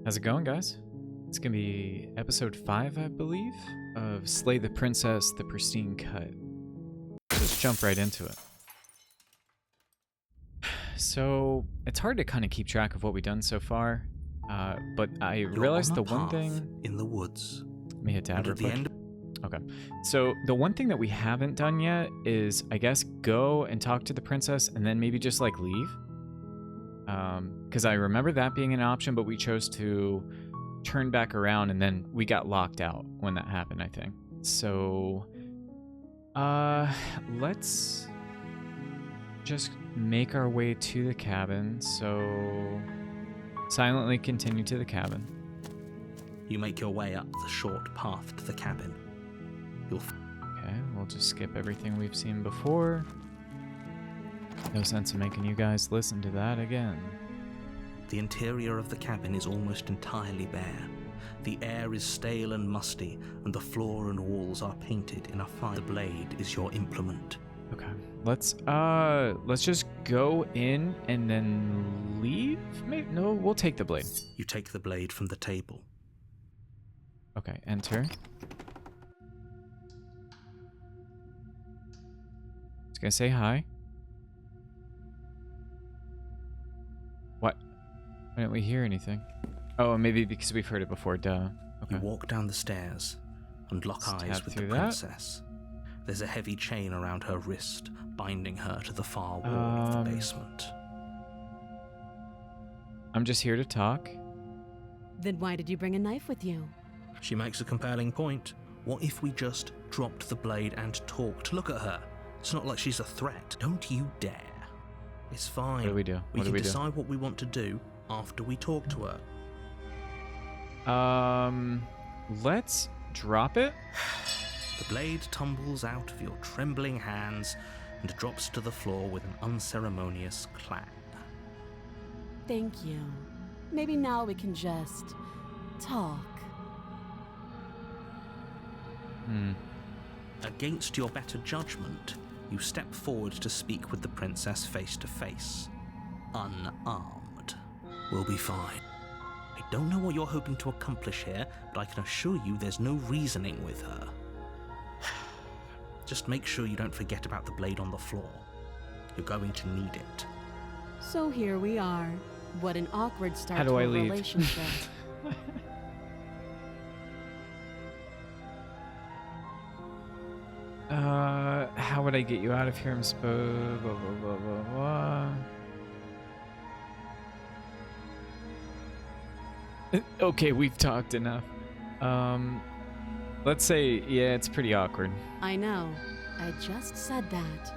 How's it going, guys? It's gonna be episode 5, I believe, of Slay the Princess, the Pristine Cut. Let's jump right into it. So, it's hard to kind of keep track of what we've done so far, but I realized the one thing... in the woods. Let me hit tab real quick. Okay. So, the one thing that we haven't done yet is, I guess, go and talk to the princess and then maybe just, like, leave. Because I remember that being an option, but we chose to turn back around and then we got locked out when that happened, I think. So, let's just make our way to the cabin. So, silently continue to the cabin. You make your way up the short path to the cabin. Okay, we'll just skip everything we've seen before. No sense in making you guys listen to that again. The interior of the cabin is almost entirely bare. The air is stale and musty, and the floor and walls are painted in a fine. The blade is your implement. Okay, let's just go in and then leave. Maybe no, we'll take the blade. You take the blade from the table. Okay, enter. Just gonna say hi. What? Why didn't we hear anything? Oh, maybe because we've heard it before, duh. Okay. You walk down the stairs and lock eyes with the princess. There's a heavy chain around her wrist, binding her to the far wall of the basement. I'm just here to talk. Then why did you bring a knife with you? She makes a compelling point. What if we just dropped the blade and talked? Look at her. It's not like she's a threat. Don't you dare. It's fine. What do we do? We can decide what we want to do after we talk to her. Let's drop it. The blade tumbles out of your trembling hands and drops to the floor with an unceremonious clang. Thank you. Maybe now we can just talk. Against your better judgment, you step forward to speak with the princess face to face. Unarmed. We'll be fine. I don't know what you're hoping to accomplish here, but I can assure you there's no reasoning with her. Just make sure you don't forget about the blade on the floor. You're going to need it. So here we are. What an awkward start How do to I a leave? relationship. How would I get you out of here? I'm supposed... Blah, blah, blah, blah, blah. Okay, we've talked enough. Let's say, yeah, it's pretty awkward. I know. I just said that.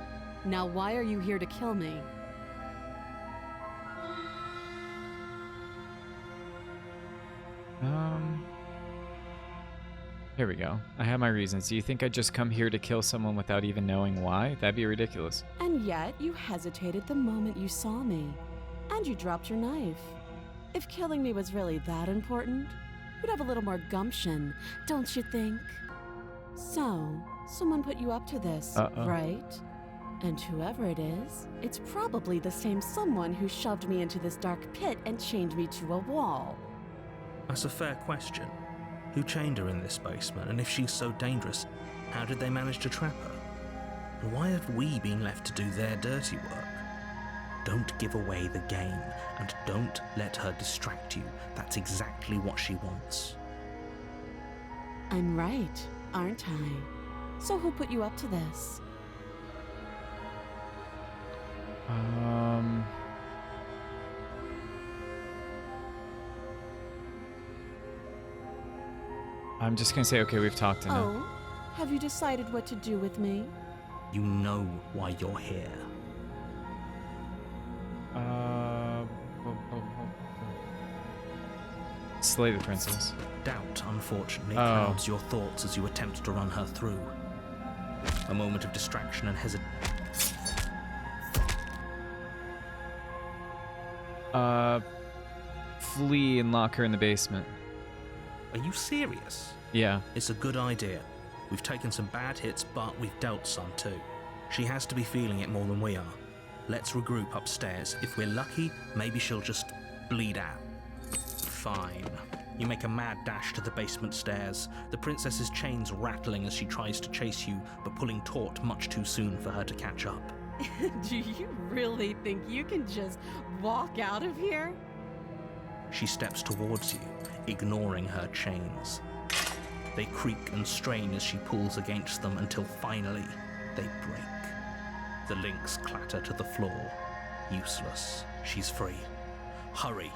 Now why are you here to kill me? Here we go. I have my reasons. Do you think I'd just come here to kill someone without even knowing why? That'd be ridiculous. And yet you hesitated the moment you saw me. And you dropped your knife. If killing me was really that important, you'd have a little more gumption, don't you think? So, someone put you up to this, right? And whoever it is, it's probably the same someone who shoved me into this dark pit and chained me to a wall. That's a fair question. Who chained her in this basement, and if she's so dangerous, how did they manage to trap her? And why have we been left to do their dirty work? Don't give away the game, and don't let her distract you. That's exactly what she wants. I'm right, aren't I? So who put you up to this? I'm just gonna say, okay, we've talked enough. Oh, have you decided what to do with me? You know why you're here. Slay the princess. Doubt, unfortunately, clouds your thoughts as you attempt to run her through. A moment of distraction and hesitation. Flee and lock her in the basement. Are you serious? Yeah. It's a good idea. We've taken some bad hits, but we've dealt some too. She has to be feeling it more than we are. Let's regroup upstairs. If we're lucky, maybe she'll just bleed out. Fine. You make a mad dash to the basement stairs, the princess's chains rattling as she tries to chase you, but pulling taut much too soon for her to catch up. Do you really think you can just walk out of here? She steps towards you, ignoring her chains. They creak and strain as she pulls against them until finally they break. The links clatter to the floor. Useless. She's free. Hurry.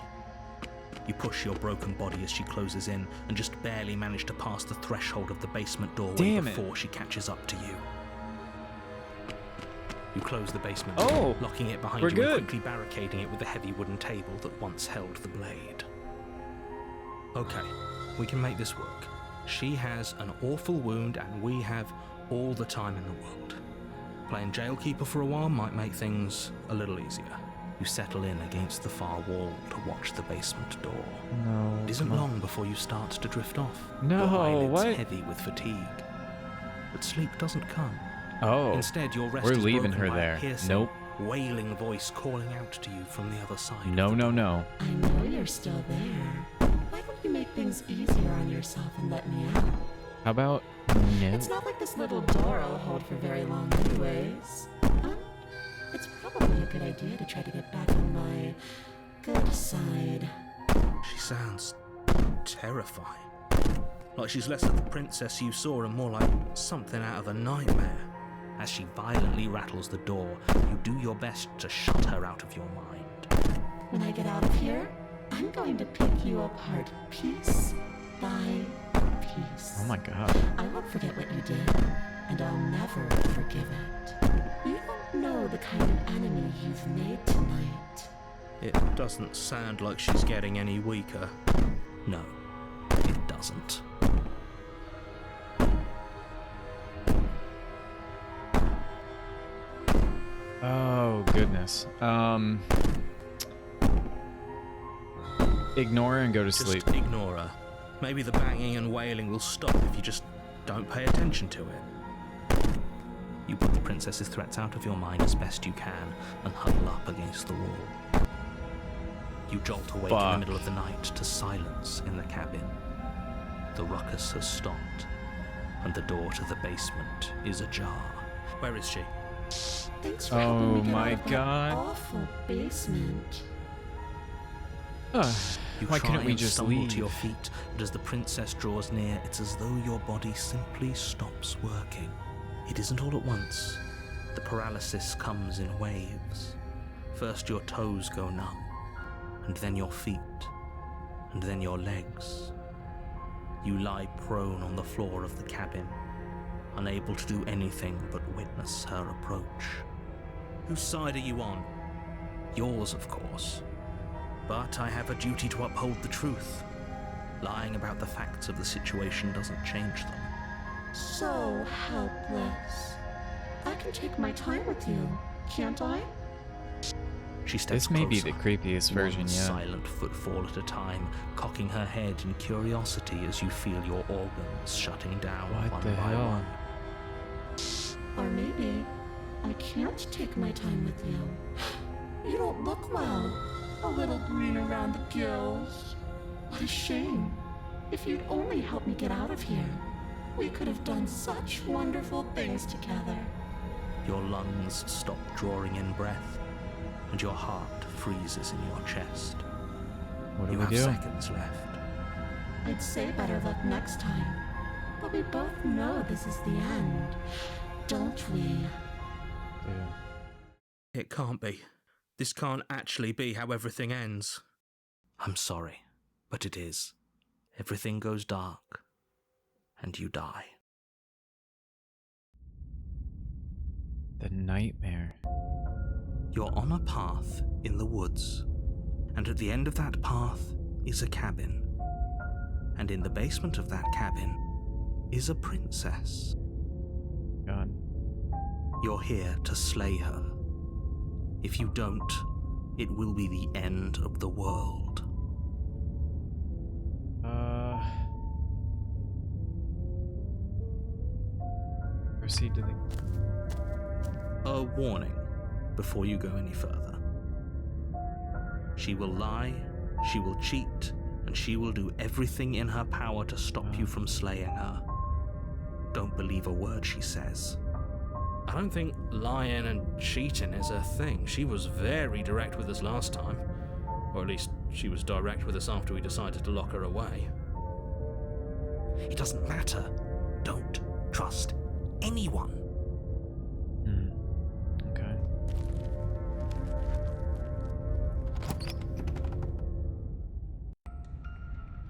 You push your broken body as she closes in and just barely manage to pass the threshold of the basement doorway before she catches up to you. You close the basement door, locking it behind you and quickly barricading it with the heavy wooden table that once held the blade. Okay, we can make this work. She has an awful wound and we have all the time in the world. Playing jailkeeper for a while might make things a little easier. You settle in against the far wall to watch the basement door. No. It isn't long before you start to drift off. No, your eyelids what? heavy with fatigue. But sleep doesn't come. Oh. Instead, your rest We're is leaving broken her by there. a piercing, Nope. wailing voice calling out to you from the other side. No, no, no. I know you're still there. Why don't you make things easier on yourself and let me out? How about no? It's not like this little door will hold for very long anyways. It's probably a good idea to try to get back on my good side. She sounds terrifying. Like she's less of the princess you saw and more like something out of a nightmare. As she violently rattles the door, you do your best to shut her out of your mind. When I get out of here, I'm going to pick you apart piece by piece. Oh my god. I won't forget what you did, and I'll never forgive it. You don't know the kind of enemy you've made tonight. It doesn't sound like she's getting any weaker. No, it doesn't. Oh goodness. Ignore her and go to sleep. Just ignore her. Maybe the banging and wailing will stop if you just don't pay attention to it. You put the princess's threats out of your mind as best you can and huddle up against the wall. You jolt awake in the middle of the night to silence in the cabin. The ruckus has stopped, and the door to the basement is ajar. Where is she? Thanks for helping me get my out of God. that awful basement. You Why try couldn't we and just stumble leave? to your feet, but as the princess draws near, it's as though your body simply stops working. It isn't all at once. The paralysis comes in waves. First your toes go numb, and then your feet, and then your legs. You lie prone on the floor of the cabin, unable to do anything but witness her approach. Whose side are you on? Yours, of course. But I have a duty to uphold the truth. Lying about the facts of the situation doesn't change them. So helpless. I can take my time with you, can't I? She steps This may be the closer, creepiest version one yet. silent footfall at a time, cocking her head in curiosity as you feel your organs shutting down What one the by hell? one. Or maybe I can't take my time with you. You don't look well. A little green around the gills. What a shame. If you'd only helped me get out of here, we could have done such wonderful things together. Your lungs stop drawing in breath, and your heart freezes in your chest. What do You we have do? seconds left. I'd say better luck next time. But we both know this is the end, don't we? Dude. It can't be. This can't actually be how everything ends. I'm sorry, but it is. Everything goes dark, and you die. The nightmare. You're on a path in the woods, and at the end of that path is a cabin. And in the basement of that cabin is a princess. God. You're here to slay her. If you don't, it will be the end of the world. Proceed to the... A warning before you go any further. She will lie, she will cheat, and she will do everything in her power to stop you from slaying her. Don't believe a word she says. I don't think lying and cheating is her thing. She was very direct with us last time. Or at least, she was direct with us after we decided to lock her away. It doesn't matter. Don't trust anyone. Okay.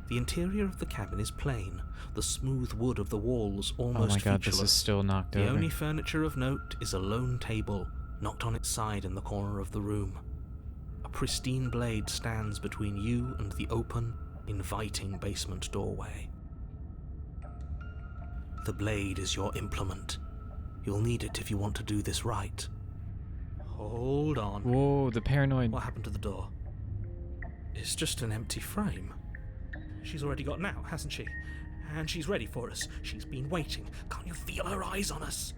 The interior of the cabin is plain, the smooth wood of the walls Oh almost my god, featureless. this is still knocked The over. only furniture of note is a lone table, knocked on its side in the corner of the room. A pristine blade stands between you and the open, inviting basement doorway. The blade is your implement. You'll need it if you want to do this right. Hold on. Whoa, the paranoid. What happened to the door? It's just an empty frame. She's already got out, hasn't she? And she's ready for us. She's been waiting. Can't you feel her eyes on us?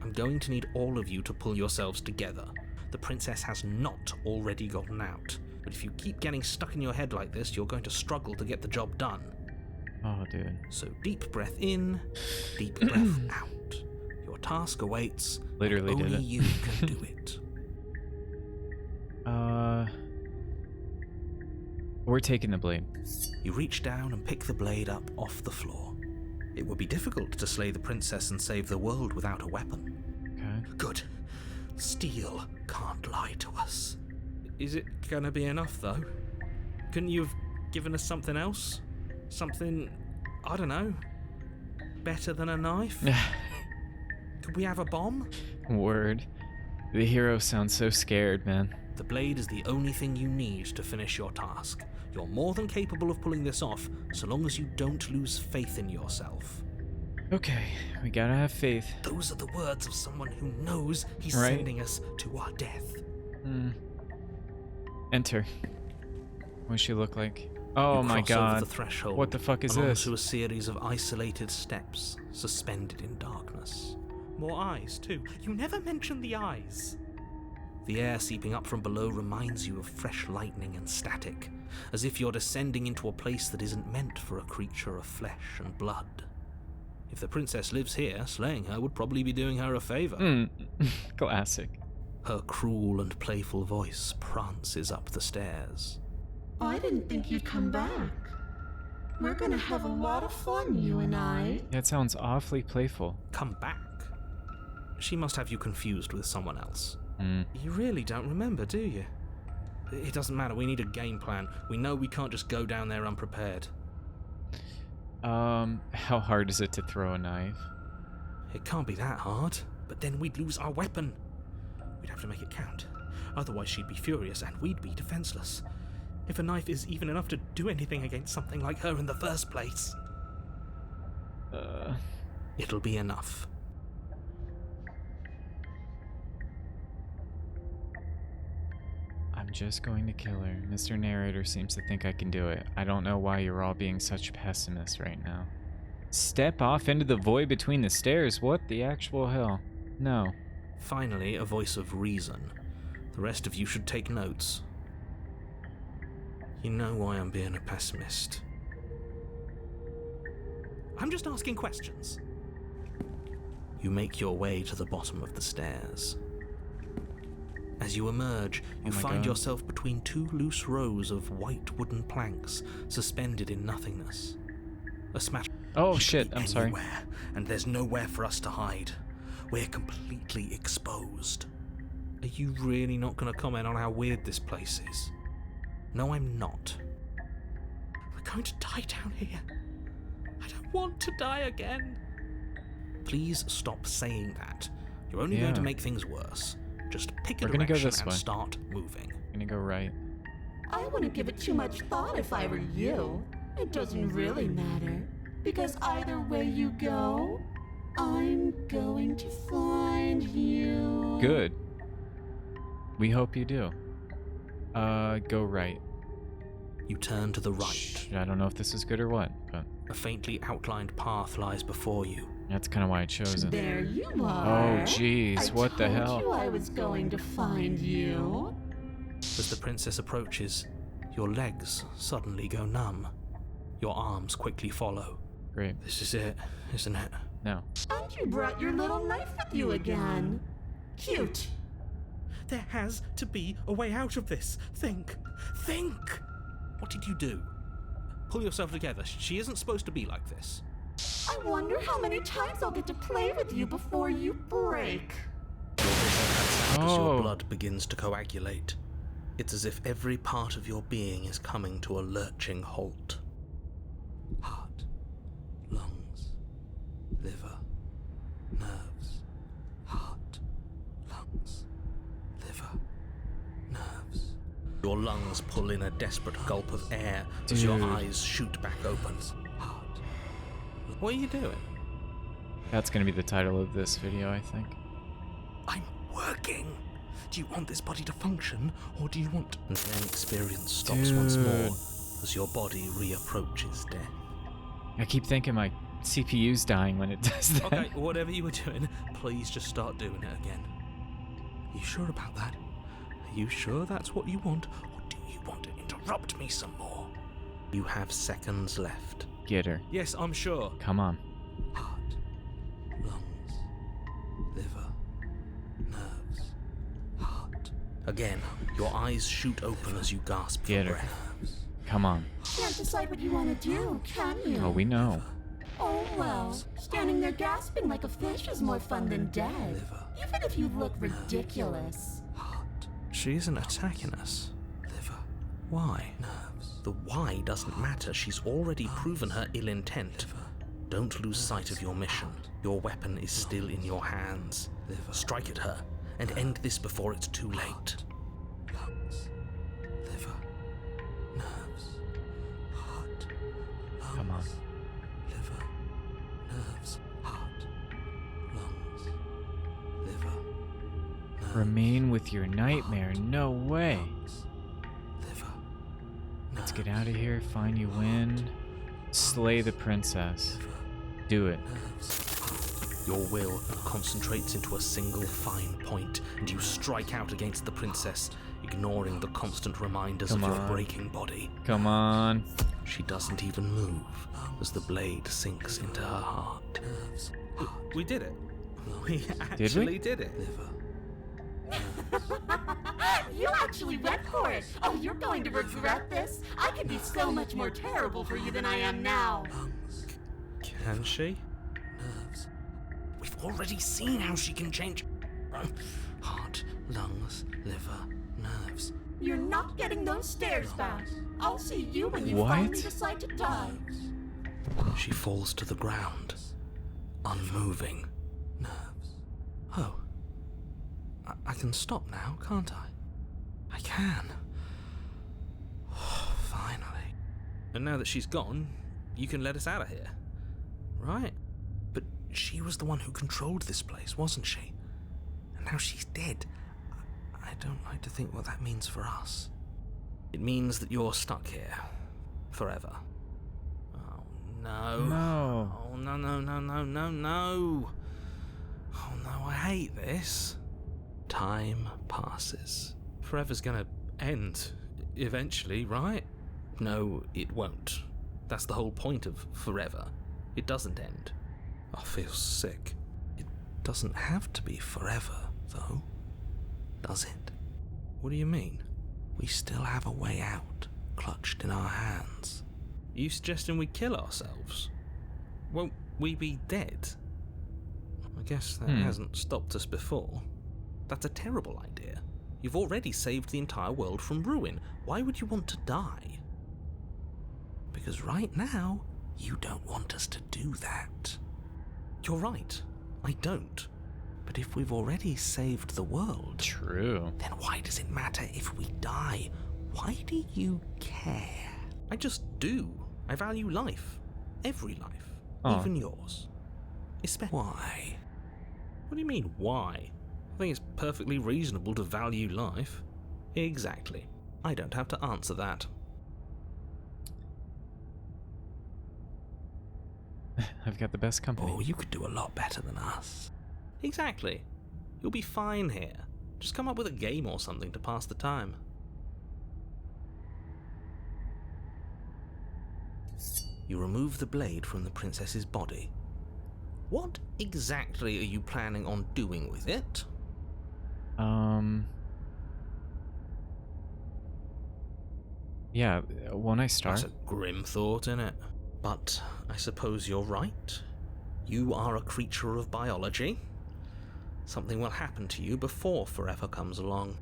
I'm going to need all of you to pull yourselves together. The princess has not already gotten out. But if you keep getting stuck in your head like this, you're going to struggle to get the job done. Oh, dude. So deep breath in, deep breath out. Your task awaits. Literally and did only it. you can do it. We're taking the blade. You reach down and pick the blade up off the floor. It would be difficult to slay the princess and save the world without a weapon. Okay. Good. Steel can't lie to us. Is it gonna be enough, though? Couldn't you have given us something else? Something, I don't know, better than a knife? Could we have a bomb? Word. The hero sounds so scared, man. The blade is the only thing you need to finish your task. You're more than capable of pulling this off, so long as you don't lose faith in yourself. Okay, we gotta have faith. Those are the words of someone who knows he's Right. sending us to our death. Enter. What does she look like? Oh You my cross over god. the threshold, What the fuck is and this? onto a series of isolated steps, suspended in darkness. More eyes, too. You never mention the eyes. The air seeping up from below reminds you of fresh lightning and static, as if you're descending into a place that isn't meant for a creature of flesh and blood. If the princess lives here, slaying her would probably be doing her a favor. Classic. Her cruel and playful voice prances up the stairs. I didn't think you'd come back. We're gonna have a lot of fun, you and I. That sounds awfully playful. Come back? She must have you confused with someone else. Mm. You really don't remember, do you? It doesn't matter, we need a game plan. We know we can't just go down there unprepared. How hard is it to throw a knife? It can't be that hard, but then we'd lose our weapon. We'd have to make it count. Otherwise she'd be furious and we'd be defenseless. If a knife is even enough to do anything against something like her in the first place. It'll be enough. I'm just going to kill her. Mr. Narrator seems to think I can do it. I don't know why you're all being such pessimists right now. Step off into the void between the stairs? What the actual hell? No. Finally, a voice of reason. The rest of you should take notes. You know why I'm being a pessimist. I'm just asking questions. You make your way to the bottom of the stairs. As you emerge, you Oh my find God. yourself between two loose rows of white wooden planks suspended in nothingness. A smash. Oh You shit, could be I'm sorry. anywhere, and there's nowhere for us to hide. We're completely exposed. Are you really not going to comment on how weird this place is? No, I'm not. We're going to die down here. I don't want to die again. Please stop saying that. You're only going to Yeah. make things worse. Just pick a We're gonna go direction this and way. start moving. I'm gonna go right. I wouldn't give it too much thought if I were you. It doesn't really matter. Because either way you go, I'm going to find you. Good. We hope you do. Go right. You turn to the right. Shh, I don't know if this is good or what, but A faintly outlined path lies before you. that's kind of why I chose it. There you are. Oh, jeez, what the I hell? told you I was going to find you. As the princess approaches, Your legs suddenly go numb. Your arms quickly follow. Great. This is it, isn't it? No. And you brought your little knife with you again. Cute. There has to be a way out of this. Think! Think! What did you do? Pull yourself together. She isn't supposed to be like this. I wonder how many times I'll get to play with you before you break. Your vision cuts out as your Oh. blood begins to coagulate. It's as if every part of your being is coming to a lurching halt. Heart, lungs, liver, nerves. Heart, lungs, liver, nerves. Your lungs pull in a desperate gulp of air as your Dude. eyes shoot back open. Heart. What are you doing? That's gonna be the title of this video, I think. I'm working. Do you want this body to function, or do you want... And then experience stops once Dude. more as your body reapproaches death. I keep thinking my CPU's dying when it does that. Okay, whatever you were doing, please just start doing it again. You sure about that? Are you sure that's what you want, or do you want to interrupt me some more? You have seconds left. Get her. Yes, I'm sure. Come on. Heart, lungs, liver, nerves, heart. Again, your eyes shoot open as you gasp for Get her. breath. Come on. Can't decide what you want to do, can you? Oh, we know. Oh, well, standing there gasping like a fish is more fun than dead. Liver, Even if you look ridiculous. heart. She isn't attacking us. Liver. Why? Nerves. The why doesn't matter. She's already proven her ill intent. Don't lose sight of your mission. Your weapon is still in your hands. Strike at her and end this before it's too late. Lungs, liver, nerves, heart, Come on. liver, nerves, heart, lungs, liver, nerves, Remain with your nightmare. No way. liver. Let's get out of here. Find you win. Slay the princess. Do it. Your will concentrates into a single fine point, and you strike out against the princess, ignoring the constant reminders Come of your on. breaking body. Come on. She doesn't even move as the blade sinks into her heart. We did it. We actually did it. You actually went for it. Oh, you're going to regret this. I can be so much more terrible for you than I am now. Can she? Nerves. We've already seen how she can change. Heart, lungs, liver, nerves. You're not getting those stairs back. I'll see you when you What? finally decide to die. She falls to the ground, unmoving. Nerves. Oh. I can stop now, can't I? I can. Finally. And now that she's gone, you can let us out of here. Right? But she was the one who controlled this place, wasn't she? And now she's dead. I don't like to think what that means for us. It means that you're stuck here. Forever. Oh, no. No. Oh, no, no, no, no, no, no. Oh, no, I hate this. Time passes. Forever's gonna end. Eventually, right? No, it won't. That's the whole point of forever. It doesn't end. I feel sick. It doesn't have to be forever, though. Does it? What do you mean? We still have a way out, clutched in our hands. Are you suggesting we kill ourselves? Won't we be dead? I guess that hasn't stopped us before. That's a terrible idea. You've already saved the entire world from ruin. Why would you want to die? Because right now, you don't want us to do that. You're right. I don't. But if we've already saved the world, True. then why does it matter if we die? Why do you care? I just do. I value life. Every life. Aw. Even yours. Why? What do you mean, why? I think it's perfectly reasonable to value life. Exactly. I don't have to answer that. I've got the best company. Oh, you could do a lot better than us. Exactly. You'll be fine here. Just come up with a game or something to pass the time. You remove the blade from the princess's body. What exactly are you planning on doing with it? Yeah, won't I start? That's a grim thought, innit? But I suppose you're right. You are a creature of biology. Something will happen to you before forever comes along.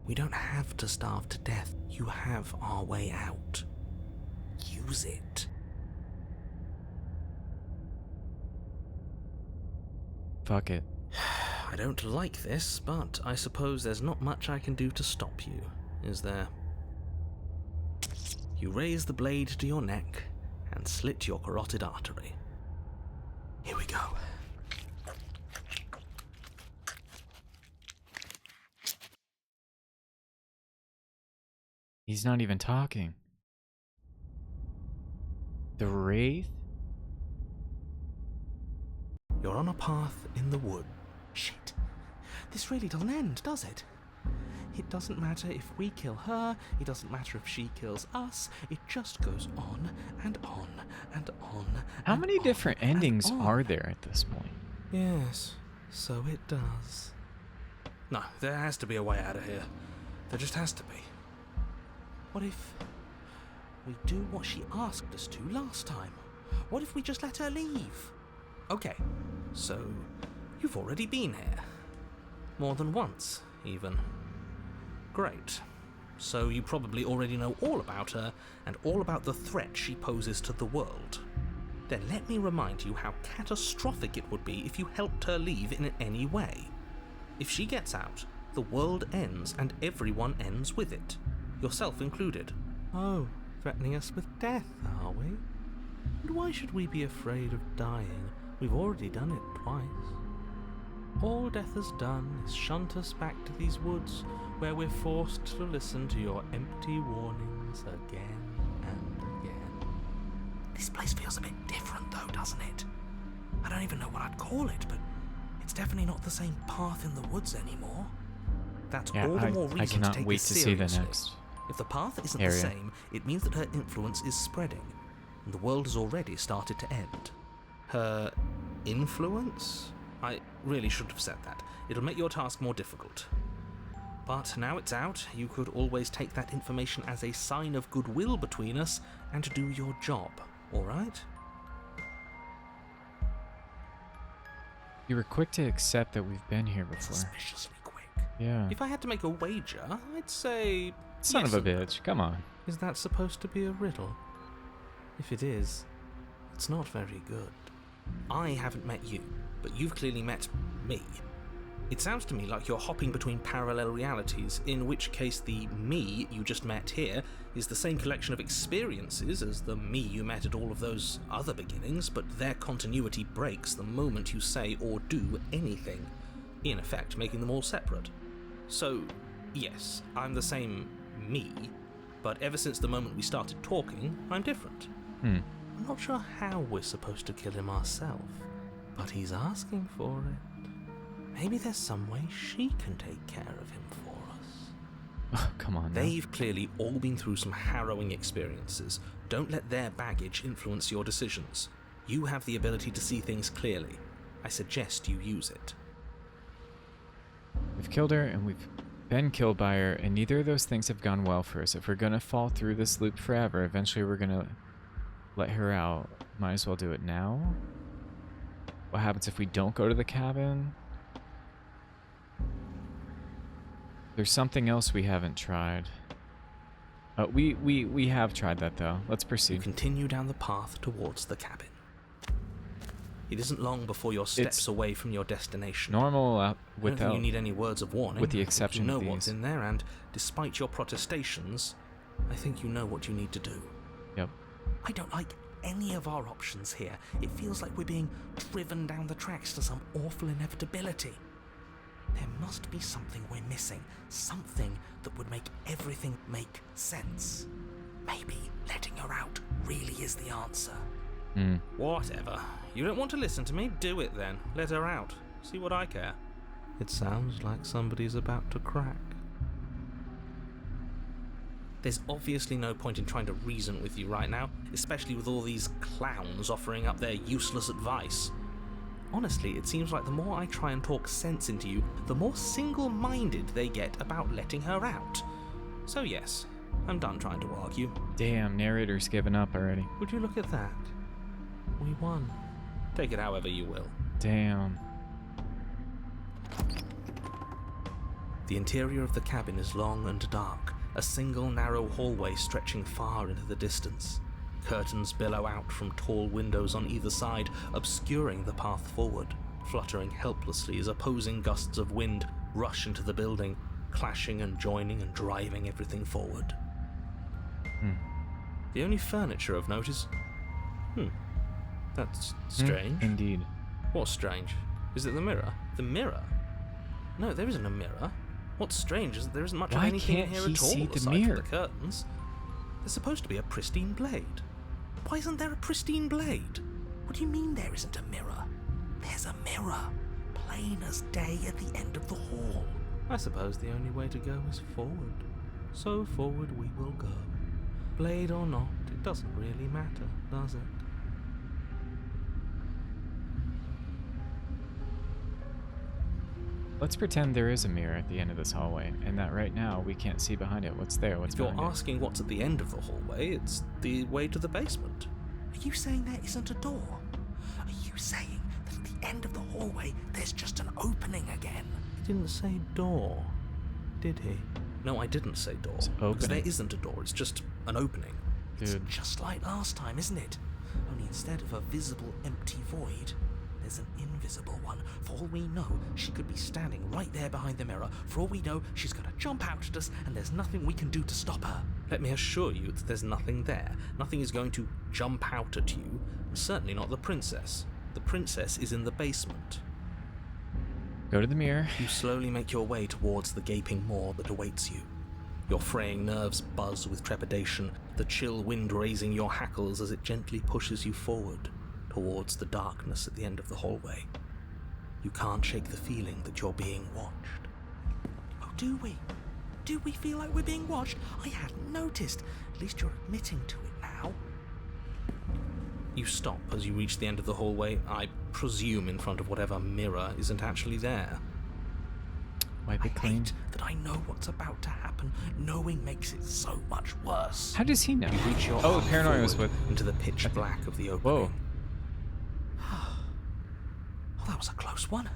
We don't have to starve to death. You have our way out. Use it. Fuck it. I don't like this, but I suppose there's not much I can do to stop you, is there? You raise the blade to your neck and slit your carotid artery. Here we go. He's not even talking. The Wraith? You're on a path in the wood. Shit. This really doesn't end, does it? It doesn't matter if we kill her, it doesn't matter if she kills us, it just goes on and on and on. How and many on different and endings on. are there at this point? Yes, so it does. No, there has to be a way out of here. There just has to be. What if we do what she asked us to last time? What if we just let her leave? Okay, so you've already been here. More than once, even. Great. So you probably already know all about her and all about the threat she poses to the world. Then let me remind you how catastrophic it would be if you helped her leave in any way. If she gets out, the world ends and everyone ends with it. Yourself included. Oh, threatening us with death, are we? And why should we be afraid of dying? We've already done it twice. All death has done is shunt us back to these woods where we're forced to listen to your empty warnings again and again. This place feels a bit different though, doesn't it? I don't even know what I'd call it, but it's definitely not the same path in the woods anymore. That's all the more reason I cannot to take wait this to see the seriously. next If the path isn't area. the same, it means that her influence is spreading, and the world has already started to end. Her influence? I really shouldn't have said that. It'll make your task more difficult. But now it's out, you could always take that information as a sign of goodwill between us and do your job, alright? You were quick to accept that we've been here before. Suspiciously quick. Yeah. If I had to make a wager, I'd say... Son yes of a and no. bitch, come on. Is that supposed to be a riddle? If it is, it's not very good. I haven't met you, but you've clearly met me. It sounds to me like you're hopping between parallel realities, in which case the me you just met here is the same collection of experiences as the me you met at all of those other beginnings, but their continuity breaks the moment you say or do anything, in effect making them all separate. So, yes, I'm the same me, but ever since the moment we started talking, I'm different. I'm not sure how we're supposed to kill him ourselves, but he's asking for it. Maybe there's some way she can take care of him for us. Oh, come on now. They've clearly all been through some harrowing experiences. Don't let their baggage influence your decisions. You have the ability to see things clearly. I suggest you use it. We've killed her and we've been killed by her, and neither of those things have gone well for us. If we're gonna fall through this loop forever, eventually we're gonna let her out. Might as well do it now. What happens if we don't go to the cabin? There's something else we haven't tried. We have tried that though. Let's You proceed. continue down the path towards the cabin. It isn't long before you're steps It's away from your destination. Normal I don't think without. you need any words of warning. with the I think exception you of know what's these. in there, and despite your protestations, I think you know what you need to do. Yep. I don't like any of our options here. It feels like we're being driven down the tracks to some awful inevitability. There must be something we're missing, something that would make everything make sense. Maybe letting her out really is the answer. Whatever. You don't want to listen to me? Do it then. Let her out. See what I care. It sounds like somebody's about to crack. There's obviously no point in trying to reason with you right now, especially with all these clowns offering up their useless advice. Honestly, it seems like the more I try and talk sense into you, the more single-minded they get about letting her out. So yes, I'm done trying to argue. Damn, narrator's given up already. Would you look at that? We won. Take it however you will. Damn. The interior of the cabin is long and dark, a single narrow hallway stretching far into the distance. Curtains billow out from tall windows on either side, obscuring the path forward, fluttering helplessly as opposing gusts of wind rush into the building, clashing and joining and driving everything forward. The only furniture of note is... That's strange. Indeed. What's strange? Is it the mirror? The mirror? No, there isn't a mirror. What's strange is that there isn't much of anything in here at all see the aside mirror? from the curtains. There's supposed to be a pristine blade. Why isn't there a pristine blade? What do you mean there isn't a mirror? There's a mirror, plain as day at the end of the hall. I suppose the only way to go is forward. So forward we will go. Blade or not, it doesn't really matter, does it? Let's pretend there is a mirror at the end of this hallway, and that right now we can't see behind it. What's there? What's If you're behind it? asking what's at the end of the hallway, it's the way to the basement. Are you saying there isn't a door? Are you saying that at the end of the hallway there's just an opening again? He didn't say door, did he? No, I didn't say door. It's because there opening. isn't a door, it's just an opening. It's Dude. just like last time, isn't it? Only instead of a visible empty void, there's an invisible one. For all we know, she could be standing right there behind the mirror. For all we know, she's going to jump out at us, and there's nothing we can do to stop her. Let me assure you that there's nothing there. Nothing is going to jump out at you. Certainly not the princess. The princess is in the basement. Go to the mirror. You slowly make your way towards the gaping maw that awaits you. Your fraying nerves buzz with trepidation, the chill wind raising your hackles as it gently pushes you forward, towards the darkness at the end of the hallway. You can't shake the feeling that you're being watched. Oh, do we? Do we feel like we're being watched? I hadn't noticed. At least you're admitting to it now. You stop as you reach the end of the hallway, I presume in front of whatever mirror isn't actually there. Wipe it I clean. hate that I know what's about to happen. Knowing makes it so much worse. How does he know? You reach your Oh, arm the paranoia was forward with... into the pitch black of the opening. Whoa. Oh, that was a close one.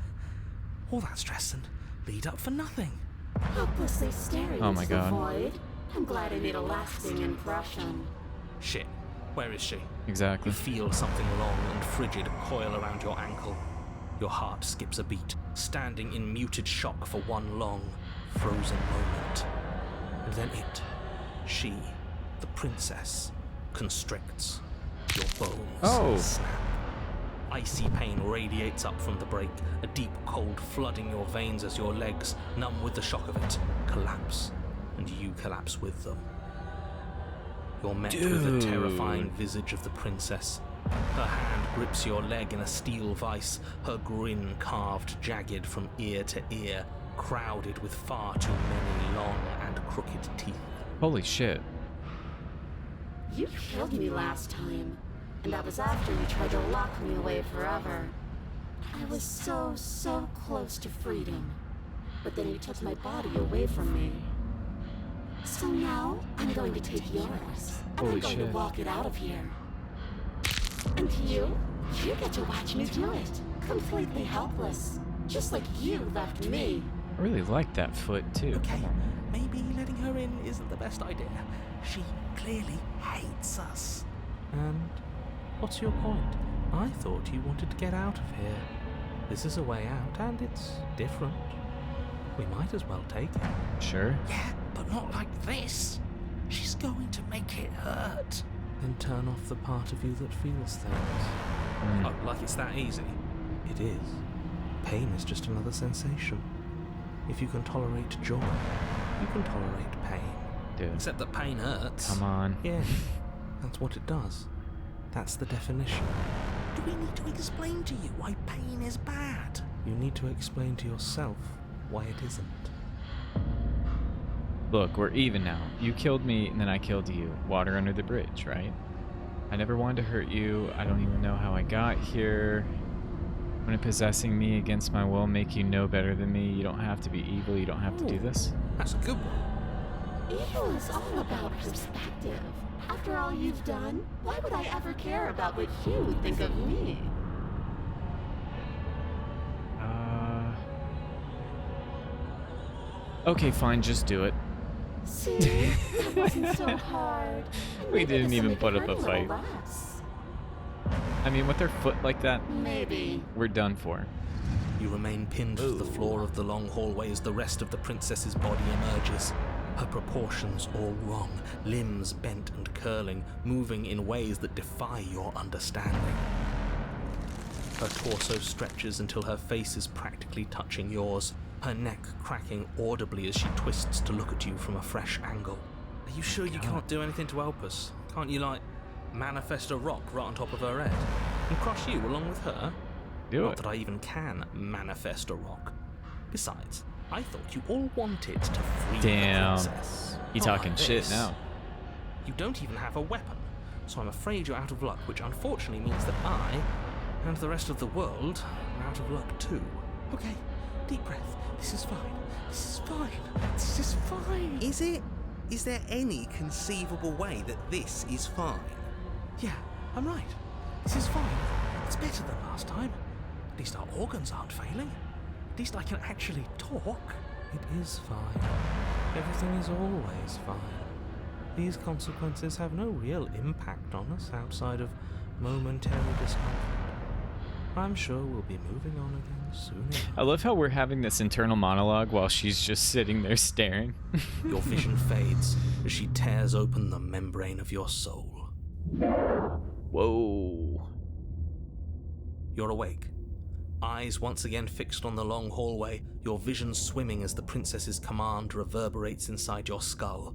All that stress and lead up for nothing. Helplessly staring Oh into my the God. void. I'm glad I made a lasting impression. Shit, where is she? Exactly. You feel something long and frigid coil around your ankle. Your heart skips a beat, standing in muted shock for one long, frozen moment. And then she, the princess, constricts. Your bones Oh. snap. Icy pain radiates up from the break, a deep cold flooding your veins as your legs, numb with the shock of it, collapse, and you collapse with them. You're met with the Dude. terrifying visage of the princess. Her hand grips your leg in a steel vice, her grin carved jagged from ear to ear, crowded with far too many long and crooked teeth. Holy shit. You killed me last time, and that was after you tried to lock me away forever. I was so close to freedom, but then you took my body away from me. So now, I'm going to take yours, and Holy I'm going shit. to walk it out of here. And you get to watch me do it, completely helpless, just like you left me. I really like that foot, too. Okay, maybe letting her in isn't the best idea. She clearly hates us. And what's your point? I thought you wanted to get out of here. This is a way out, and it's different. We might as well take it. Sure. Yeah, but not like this. She's going to make it hurt. Then turn off the part of you that feels things. Mm. Oh, like it's that easy? It is. Pain is just another sensation. If you can tolerate joy, you can tolerate pain. Dude. Except that pain hurts. Come on. Yeah, that's what it does. That's the definition. Do we need to explain to you why pain is bad? You need to explain to yourself why it isn't. Look, we're even now. You killed me, and then I killed you. Water under the bridge, right? I never wanted to hurt you. I don't even know how I got here. Wouldn't possessing me against my will make you know better than me? You don't have to be evil. You don't have to do this. That's a good one. Evil is all about perspective. After all you've done, why would I ever care about what you would think of me? Okay, fine, just do it. See, that wasn't so hard. We didn't even put up a fight. I mean, with her foot like that, Maybe. we're done for. You remain pinned to the floor of the long hallway as the rest of the princess's body emerges. Her proportions all wrong, limbs bent and curling, moving in ways that defy your understanding. Her torso stretches until her face is practically touching yours, her neck cracking audibly as she twists to look at you from a fresh angle. Are you sure you can't do anything to help us? Can't you, like, manifest a rock right on top of her head and crush you along with her? Do Not it. that I even can manifest a rock. Besides, I thought you all wanted to free Damn. the princess. You Not talking like shit this. now. You don't even have a weapon, so I'm afraid you're out of luck, which unfortunately means that I, and the rest of the world, are out of luck too. Okay, deep breath. This is fine. This is fine. This is fine. Is it? Is there any conceivable way that this is fine? Yeah, I'm right. This is fine. It's better than last time. At least our organs aren't failing. At least I can actually talk. It is fine. Everything is always fine. These consequences have no real impact on us outside of momentary discomfort. I'm sure we'll be moving on again soon enough. I love how we're having this internal monologue while she's just sitting there staring. Your vision fades as she tears open the membrane of your soul. Whoa. You're awake. Eyes once again fixed on the long hallway, your vision swimming as the princess's command reverberates inside your skull.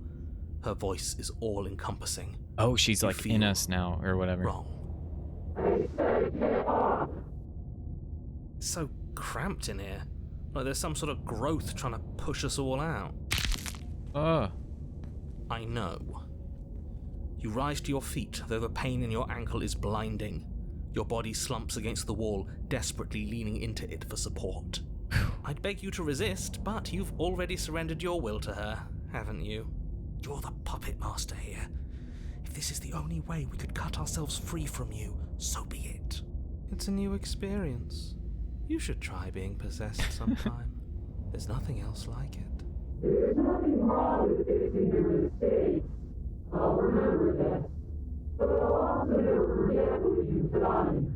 Her voice is all-encompassing. Oh, she's You like feel in us now, or whatever. Wrong. It's so cramped in here. Like there's some sort of growth trying to push us all out. Oh. I know. You rise to your feet, though the pain in your ankle is blinding. Your body slumps against the wall, desperately leaning into it for support. I'd beg you to resist, but you've already surrendered your will to her, haven't you? You're the puppet master here. If this is the only way we could cut ourselves free from you, so be it. It's a new experience. You should try being possessed sometime. There's nothing else like it. There's nothing wrong with fixing your mistakes. I'll remember that. But I'll also never forget what you've done.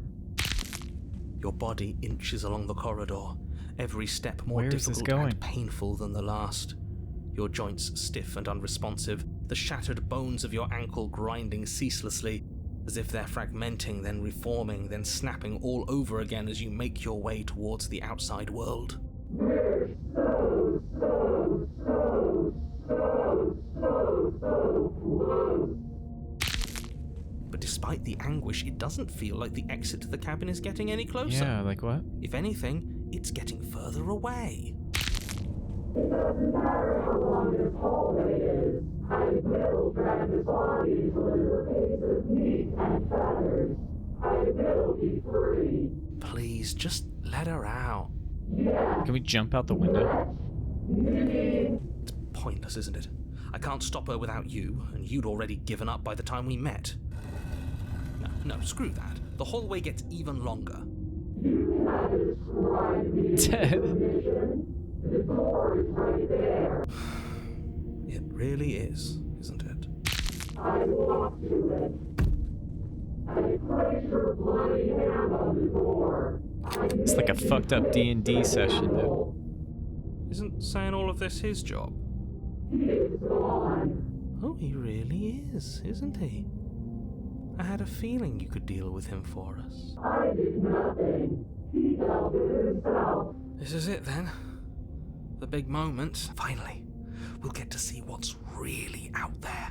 Your body inches along the corridor, every step more Where is this difficult going? and painful than the last. Your joints stiff and unresponsive, the shattered bones of your ankle grinding ceaselessly, as if they're fragmenting, then reforming, then snapping all over again as you make your way towards the outside world. We're so close. But despite the anguish, it doesn't feel like the exit to the cabin is getting any closer. Yeah, like what? If anything, it's getting further away. It doesn't matter how long this hallway is. I will drag this body till it is a piece of meat and feathers. I will be free. Please, just let her out. Yes, Can we jump out the window? me. It's pointless, isn't it? I can't stop her without you, and you'd already given up by the time we met. No, screw that. The hallway gets even longer. You have described me as a mission. The door is right there. It really is, isn't it? I walk to it. I place your bloody hand on the door. It's like a fucked up D&D session, dude. Isn't saying all of this his job? He's gone. Oh, he really is, isn't he? I had a feeling you could deal with him for us. I did nothing. He dealt with himself. This is it then. The big moment. Finally, we'll get to see what's really out there.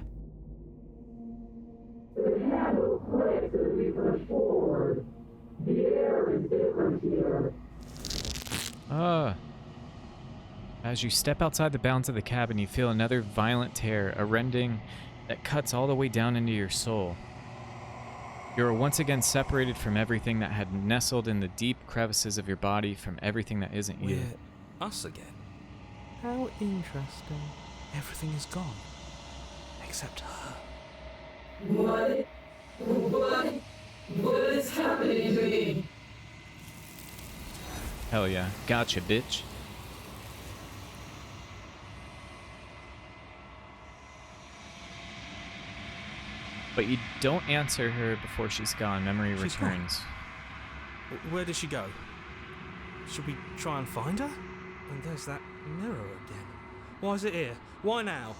The handle clicks as we push forward. The air is different here. As you step outside the bounds of the cabin, you feel another violent tear, a rending that cuts all the way down into your soul. You are once again separated from everything that had nestled in the deep crevices of your body, from everything that isn't you. We're us again. How interesting. Everything is gone. Except her. What? What is happening to me? Hell yeah. Gotcha, bitch. But you don't answer her before she's gone. Memory She's gone. returns. Where did she go? Should we try and find her? And there's that mirror again. Why is it here? Why now?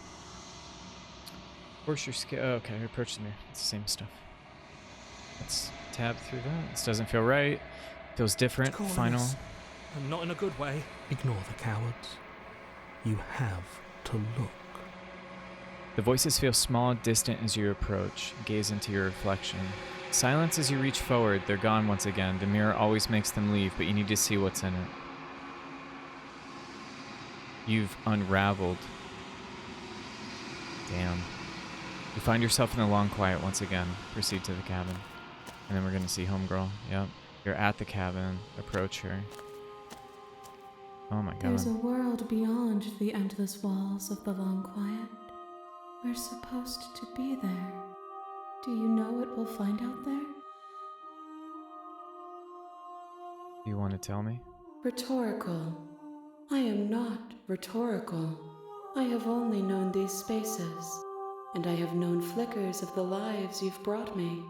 Force your skill. Oh, okay, approach the mirror. It's the same stuff. Let's tab through that. This doesn't feel right. Feels different. It's calling Final. us. And not in a good way. Ignore the cowards. You have to look. The voices feel small and distant as you approach. Gaze into your reflection. Silence as you reach forward. They're gone once again. The mirror always makes them leave, but you need to see what's in it. You've unraveled. Damn. You find yourself in the long quiet once again. Proceed to the cabin. And then we're going to see Homegirl. Yep. You're at the cabin. Approach her. Oh my god. There's a world beyond the endless walls of the long quiet. We're supposed to be there. Do you know what we'll find out there? Do you want to tell me? Rhetorical. I am not rhetorical. I have only known these spaces, and I have known flickers of the lives you've brought me,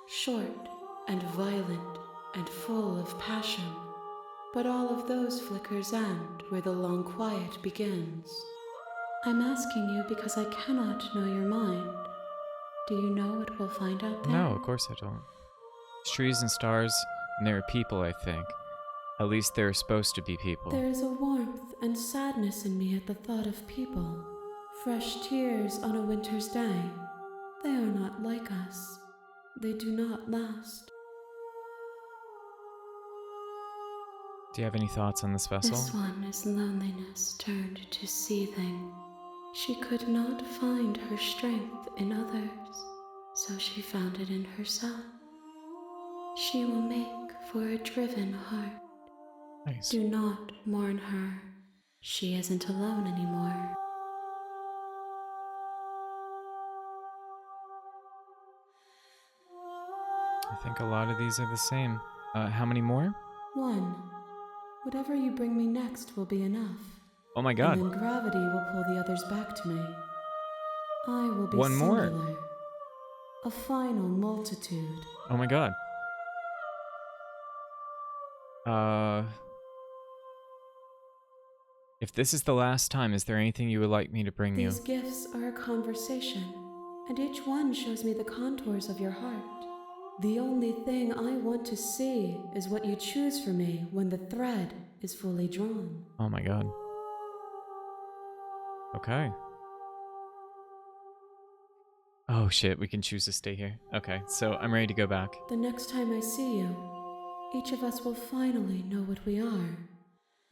short and violent and full of passion. But all of those flickers end where the long quiet begins. I'm asking you because I cannot know your mind. Do you know what we'll find out there? No, of course I don't. It's trees and stars, and there are people, I think. At least there are supposed to be people. There is a warmth and sadness in me at the thought of people. Fresh tears on a winter's day. They are not like us. They do not last. Do you have any thoughts on this vessel? This one is loneliness turned to seething. She could not find her strength in others, so she found it in herself. She will make for a driven heart. Nice. Do not mourn her. She isn't alone anymore. I think a lot of these are the same. How many more? One. Whatever you bring me next will be enough. Oh my god. And then gravity will pull the others back to me. I will be One more. singular. A final multitude. Oh my god. If this is the last time, is there anything you would like me to bring you? These gifts are a conversation, and each one shows me the contours of your heart. The only thing I want to see is what you choose for me when the thread is fully drawn. Oh my god. Okay. Oh shit, we can choose to stay here. Okay, so I'm ready to go back. The next time I see you, each of us will finally know what we are.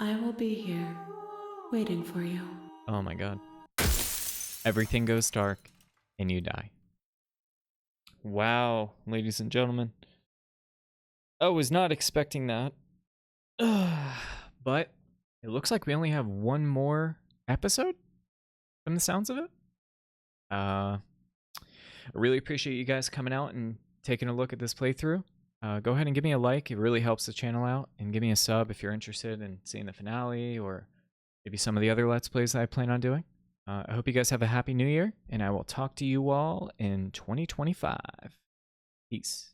I will be here, waiting for you. Oh my god. Everything goes dark, and you die. Wow, ladies and gentlemen. I was not expecting that. But it looks like we only have one more episode from the sounds of it. I really appreciate you guys coming out and taking a look at this playthrough. Go ahead and give me a like. It really helps the channel out. And give me a sub if you're interested in seeing the finale or maybe some of the other Let's Plays that I plan on doing. I hope you guys have a happy new year, and I will talk to you all in 2025. Peace.